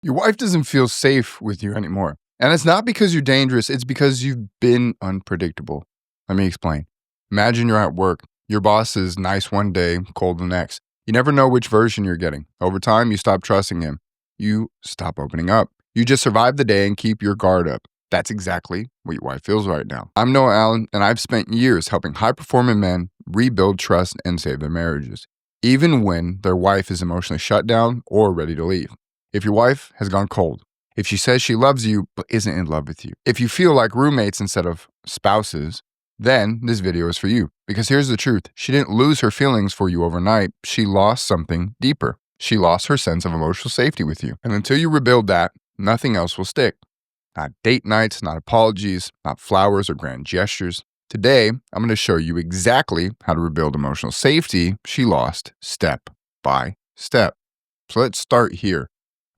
Your wife doesn't feel safe with you anymore. And it's not because you're dangerous, it's because you've been unpredictable. Let me explain. Imagine you're at work. Your boss is nice one day, cold the next. You never know which version you're getting. Over time, you stop trusting him. You stop opening up. You just survive the day and keep your guard up. That's exactly what your wife feels right now. I'm Noah Allen, and I've spent years helping high performing men rebuild trust and save their marriages, even when their wife is emotionally shut down or ready to leave. If your wife has gone cold, if she says she loves you but isn't in love with you, if you feel like roommates instead of spouses, then this video is for you. Because here's the truth. She didn't lose her feelings for you overnight. She lost something deeper. She lost her sense of emotional safety with you. And until you rebuild that, nothing else will stick. Not date nights, not apologies, not flowers or grand gestures. Today, I'm going to show you exactly how to rebuild emotional safety she lost step by step. So let's start here.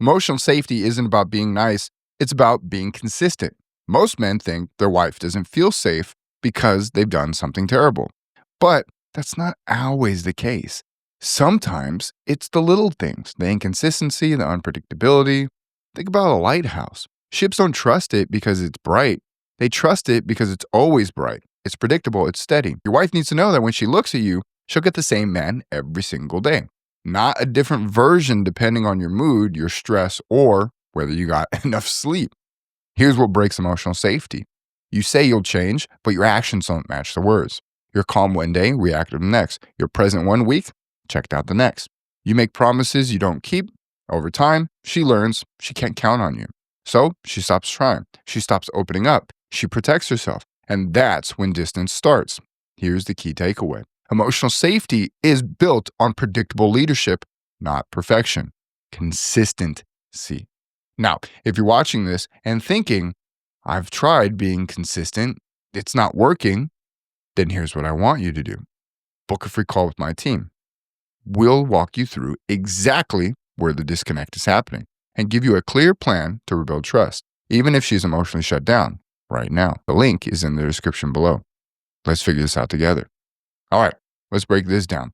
Emotional safety isn't about being nice, it's about being consistent. Most men think their wife doesn't feel safe because they've done something terrible. But that's not always the case. Sometimes it's the little things, the inconsistency, the unpredictability. Think about a lighthouse. Ships don't trust it because it's bright. They trust it because it's always bright. It's predictable, it's steady. Your wife needs to know that when she looks at you, she'll get the same man every single day. Not a different version depending on your mood, your stress, or whether you got enough sleep. Here's what breaks emotional safety. You say you'll change, but your actions don't match the words. You're calm one day, reactive the next. You're present one week, checked out the next. You make promises you don't keep. Over time, she learns she can't count on you. So she stops trying. She stops opening up. She protects herself. And that's when distance starts. Here's the key takeaway. Emotional safety is built on predictable leadership, not perfection. Consistency. Now, if you're watching this and thinking, I've tried being consistent, it's not working, then here's what I want you to do. Book a free call with my team. We'll walk you through exactly where the disconnect is happening and give you a clear plan to rebuild trust, even if she's emotionally shut down right now. The link is in the description below. Let's figure this out together. All right, let's break this down.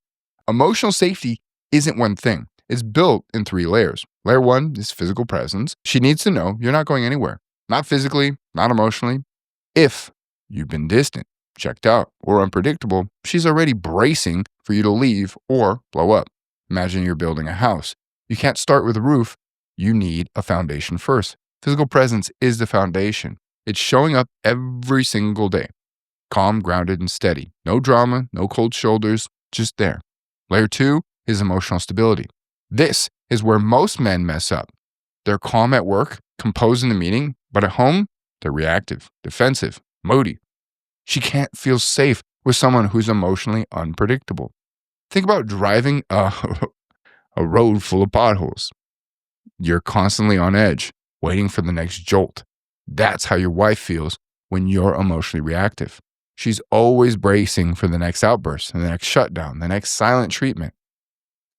Emotional safety isn't one thing. It's built in 3 layers. Layer 1 is physical presence. She needs to know you're not going anywhere. Not physically, not emotionally. If you've been distant, checked out, or unpredictable, she's already bracing for you to leave or blow up. Imagine you're building a house. You can't start with a roof. You need a foundation first. Physical presence is the foundation. It's showing up every single day. Calm, grounded, and steady. No drama, no cold shoulders, just there. Layer 2 is emotional stability. This is where most men mess up. They're calm at work, composed in the meeting, but at home, they're reactive, defensive, moody. She can't feel safe with someone who's emotionally unpredictable. Think about driving a road full of potholes. You're constantly on edge, waiting for the next jolt. That's how your wife feels when you're emotionally reactive. She's always bracing for the next outburst, the next shutdown, the next silent treatment.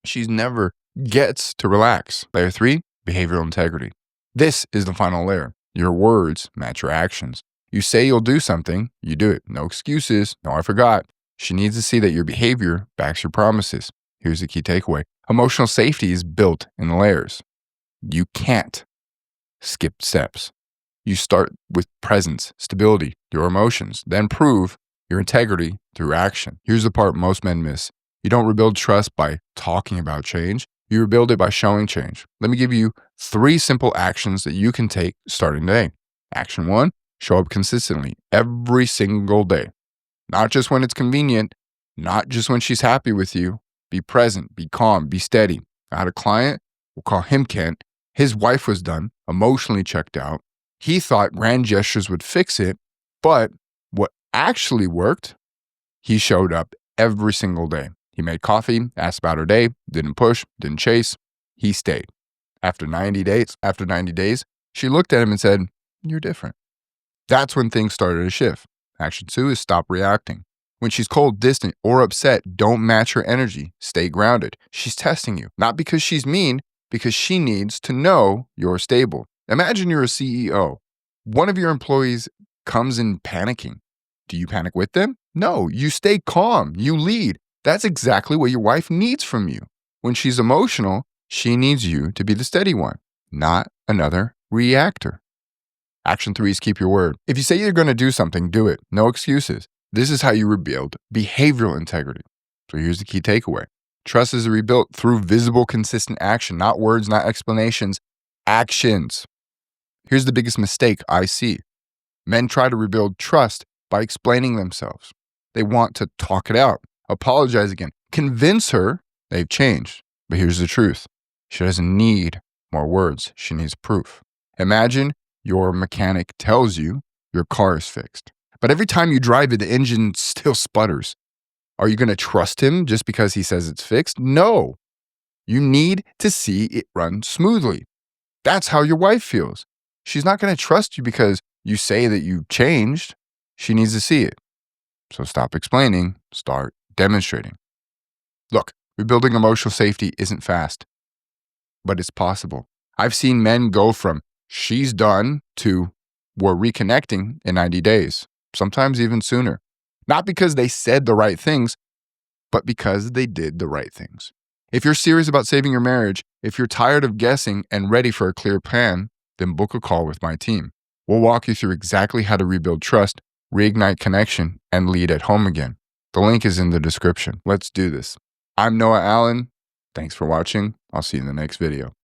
She never gets to relax. Layer 3, behavioral integrity. This is the final layer. Your words match your actions. You say you'll do something, you do it. No excuses. No, I forgot. She needs to see that your behavior backs your promises. Here's the key takeaway. Emotional safety is built in layers. You can't skip steps. You start with presence, stability, your emotions, then prove your integrity through action. Here's the part most men miss. You don't rebuild trust by talking about change. You rebuild it by showing change. Let me give you 3 simple actions that you can take starting today. Action 1, show up consistently every single day. Not just when it's convenient, not just when she's happy with you. Be present, be calm, be steady. I had a client, we'll call him Kent. His wife was done, emotionally checked out. He thought grand gestures would fix it, but what actually worked, he showed up every single day. He made coffee, asked about her day, didn't push, didn't chase. He stayed. After 90 days, she looked at him and said, "You're different." That's when things started to shift. Action 2 is stop reacting. When she's cold, distant, or upset, don't match her energy. Stay grounded. She's testing you, not because she's mean, because she needs to know you're stable. Imagine you're a CEO. One of your employees comes in panicking. Do you panic with them? No, you stay calm. You lead. That's exactly what your wife needs from you. When she's emotional, she needs you to be the steady one, not another reactor. Action 3 is keep your word. If you say you're going to do something, do it. No excuses. This is how you rebuild behavioral integrity. So here's the key takeaway. Trust is rebuilt through visible, consistent action, not words, not explanations, actions. Here's the biggest mistake I see. Men try to rebuild trust by explaining themselves. They want to talk it out, apologize again, convince her they've changed. But here's the truth. She doesn't need more words. She needs proof. Imagine your mechanic tells you your car is fixed, but every time you drive it, the engine still sputters. Are you going to trust him just because he says it's fixed? No. You need to see it run smoothly. That's how your wife feels. She's not going to trust you because you say that you've changed. She needs to see it. So stop explaining, start demonstrating. Look, rebuilding emotional safety isn't fast, but it's possible. I've seen men go from she's done to we're reconnecting in 90 days, sometimes even sooner. Not because they said the right things, but because they did the right things. If you're serious about saving your marriage, if you're tired of guessing and ready for a clear plan, then book a call with my team. We'll walk you through exactly how to rebuild trust, reignite connection, and lead at home again. The link is in the description. Let's do this. I'm Noah Allen. Thanks for watching. I'll see you in the next video.